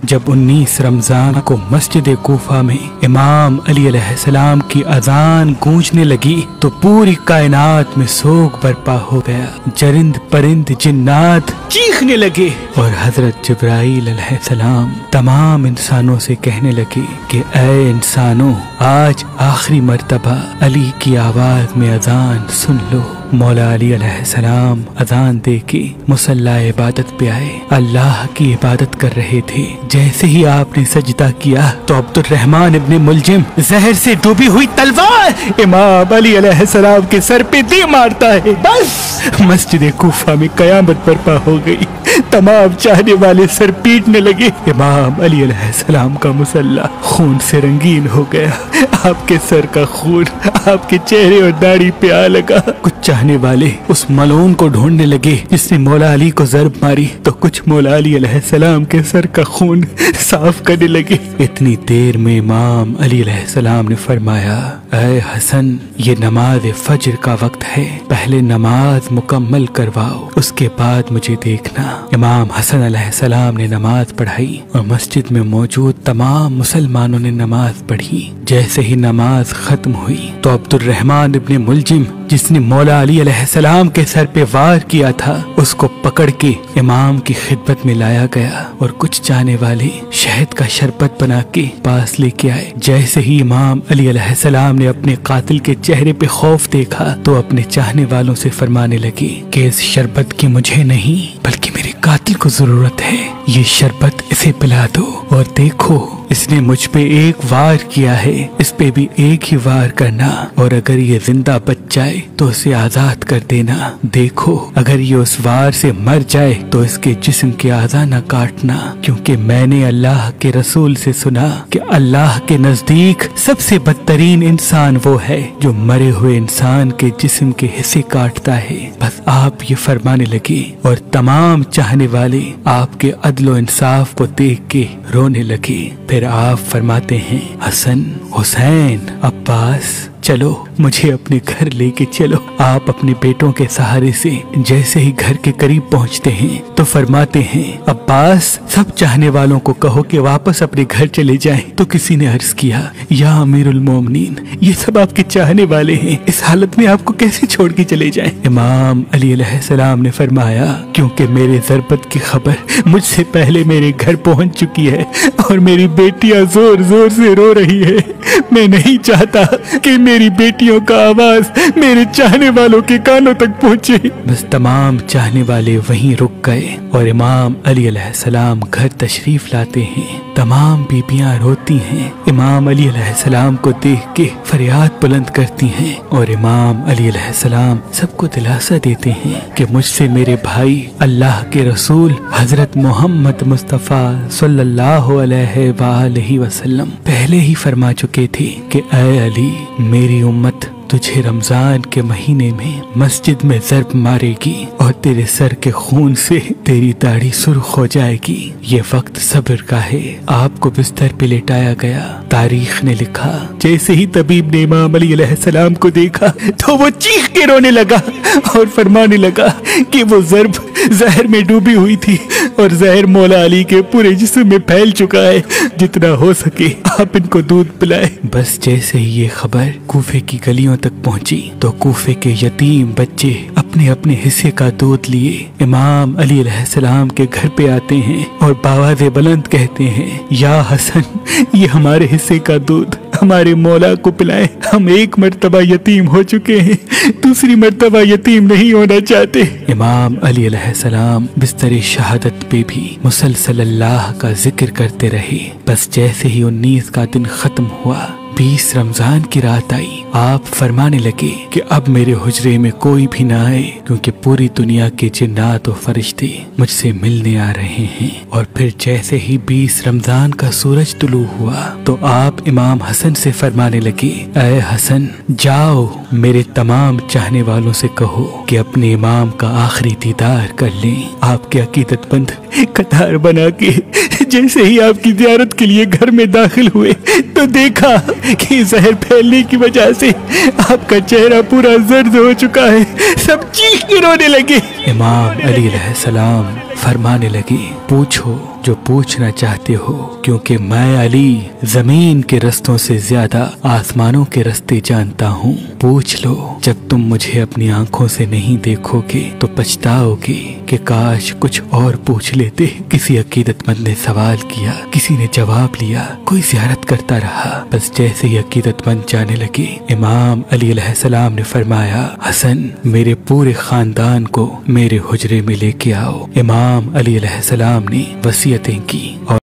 जब 19 रमजान को मस्जिद कूफा में इमाम अली अलैहिस्सलाम की अजान गूंजने लगी तो पूरी कायनात में सोग बर्पा हो गया। जरिंद परिंद जिन्नात चीखने लगे और हजरत जिब्राइल अलैहिस्सलाम तमाम इंसानों से कहने लगे कि ऐ इंसानों, आज आखिरी मर्तबा अली की आवाज में अजान सुन लो। मौला अली अलैहिस्सलाम अजान दे के मुसल्ला इबादत पे आए, अल्लाह की इबादत कर रहे थे। जैसे ही आपने सजदा किया तो अब्दुर्रहमान इब्ने मुलजिम जहर से डूबी हुई तलवार इमाम अली अलैहिस्सलाम के सर पे दे मारता है। बस मस्जिद कूफा में कयामत बर्पा हो गई। तमाम चाहने वाले सर पीटने लगे। इमाम अली अलैहिस्सलाम का मुसल्ला खून से रंगीन हो गया। आपके सर का खून आपके चेहरे और दाढ़ी पे आ लगा। कुछ चाहने वाले उस मलून को ढूंढने लगे जिसने मौला अली को ज़र्ब मारी, तो कुछ मौला अली अलैहिस्सलाम के सर का खून साफ करने लगे। इतनी देर में इमाम अली अलैहिस्सलाम ने फरमाया, ऐ हसन, ये नमाज फज्र का वक्त है, पहले नमाज मुकम्मल करवाओ, उसके बाद मुझे देखना। इमाम हसन अलैहिस्सलाम ने नमाज पढ़ाई और मस्जिद में मौजूद तमाम मुसलमानों ने नमाज पढ़ी। जैसे ही नमाज खत्म हुई तो अब्दुर्रहमान इब्ने मुलजिम, जिसने मौला अली अलैहिस्सलाम के सर पे वार किया था, उसको पकड़ के इमाम की खिदमत में लाया गया और कुछ चाहने वाले शहद का शरबत बना के पास लेके आए। जैसे ही इमाम अली अलैहिस्सलाम ने अपने कातिल के चेहरे पे खौफ देखा तो अपने चाहने वालों से फरमाने लगे कि इस शरबत की मुझे नहीं बल्कि मेरे कातिल को जरूरत है, ये शरबत इसे पिला दो। और देखो, इसने मुझ पे एक वार किया है, इस पे भी एक ही वार करना, और अगर ये जिंदा बच जाए तो उसे आजाद कर देना। देखो, अगर ये उस वार से मर जाए तो इसके जिस्म के आज़ा न काटना, क्योंकि मैंने अल्लाह के रसूल से सुना कि अल्लाह के नजदीक सबसे बदतरीन इंसान वो है जो मरे हुए इंसान के जिस्म के हिस्से काटता है। बस आप ये फरमाने लगे और तमाम चाहने वाले आपके अदलो इंसाफ को देख के रोने लगे। फिर आप फरमाते हैं, हसन, हुसैन, अब्बास, चलो मुझे अपने घर लेके चलो। आप अपने बेटों के सहारे से जैसे ही घर के करीब पहुंचते हैं तो फरमाते हैं, अब्बास, सब चाहने वालों को कहो कि वापस अपने घर चले जाएं। तो किसी ने अर्ज किया, या अमीरुल मोमिनीन, ये सब आपके चाहने वाले हैं, इस हालत में आपको कैसे छोड़ के चले जाएं? इमाम अली अलैहिस्सलाम ने फरमाया, क्योंकि मेरे ज़रबत की खबर मुझसे पहले मेरे घर पहुंच चुकी है और मेरी बेटियां जोर जोर से रो रही है। मैं नहीं चाहता कि मेरी बेटियों का आवाज मेरे चाहने वालों के कानों तक पहुंचे। बस तमाम चाहने वाले वहीं रुक गए और इमाम अली अलैहिस्सलाम घर तशरीफ लाते हैं। तमाम बीबियां रोती हैं, इमाम अली अलैहिस्सलाम को देख के फरियाद बुलंद करती हैं और इमाम अली अलैहिस्सलाम सबको दिलासा देते हैं कि मुझसे मेरे भाई अल्लाह के रसूल हजरत मोहम्मद मुस्तफ़ा सल्लल्लाहु अलैहि वसल्लम पहले ही फरमा चुके थे कि ऐ अली, मेरी उम्मत तुझे रमजान के महीने में मस्जिद में ज़र्ब मारेगी और तेरे सर के खून से तेरी दाढ़ी सुर्ख हो जाएगी। ये वक्त सब्र का है। आपको बिस्तर पे लेटाया गया। तारीख ने लिखा, जैसे ही तबीब ने इमाम अली अलैहिस्सलाम को देखा तो वो चीख के रोने लगा और फरमाने लगा कि वो ज़र्ब जहर में डूबी हुई थी और जहर मौला अली के पूरे जिस्म में फैल चुका है। जितना हो सके आप इनको दूध पिलाए। बस जैसे ही ये खबर कूफे की गलियों तक पहुंची तो कूफे के यतीम बच्चे अपने अपने हिस्से का दूध लिए इमाम अली अलैहिस्सलाम के घर पे आते हैं और बावाज़े बुलंद कहते हैं, या हसन, ये हमारे हिस्से का दूध हमारे मौला को पिलाए। हम एक मर्तबा यतीम हो चुके हैं, दूसरी मर्तबा यतीम नहीं होना चाहते। इमाम अली अलैहिस्सलाम बिस्तर शहादत पे भी मुसलसल अल्लाह का जिक्र करते रहे। बस जैसे ही 19 का दिन खत्म हुआ, 20 रमजान की रात आई, आप फरमाने लगे कि अब मेरे हुजरे में कोई भी ना आए, क्योंकि पूरी दुनिया के जिन्नात और फरिश्ते मुझसे मिलने आ रहे हैं। और फिर जैसे ही 20 रमजान का सूरज तुलू हुआ तो आप इमाम हसन से फरमाने लगे, ऐ हसन, जाओ मेरे तमाम चाहने वालों से कहो कि अपने इमाम का आखिरी दीदार कर लें। आपके अकीदतमंद कतार बना के जैसे ही आपकी ज़ियारत के लिए घर में दाखिल हुए तो देखा कि जहर फैलने की वजह से आपका चेहरा पूरा जर्द हो चुका है। सब चीख के रोने लगे। इमाम अली अलैहिस्सलाम फरमाने लगे, पूछो जो पूछना चाहते हो, क्योंकि मैं अली जमीन के रस्तों से ज्यादा आसमानों के रास्ते जानता हूँ। पूछ लो। जब तुम मुझे अपनी आंखों से नहीं देखोगे तो पछताओगे कि काश कुछ और पूछ लेते। किसी अकीदतमंद ने सवाल किया, किसी ने जवाब लिया, कोई ज़ियारत करता रहा। बस जैसे ही अकीदतमंद जाने लगे, इमाम अली अलैहिस्सलाम ने फरमाया, हसन मेरे पूरे खानदान को मेरे हुजरे में लेके आओ। इमाम अली अलैहिस्सलाम ने वसीयतें की और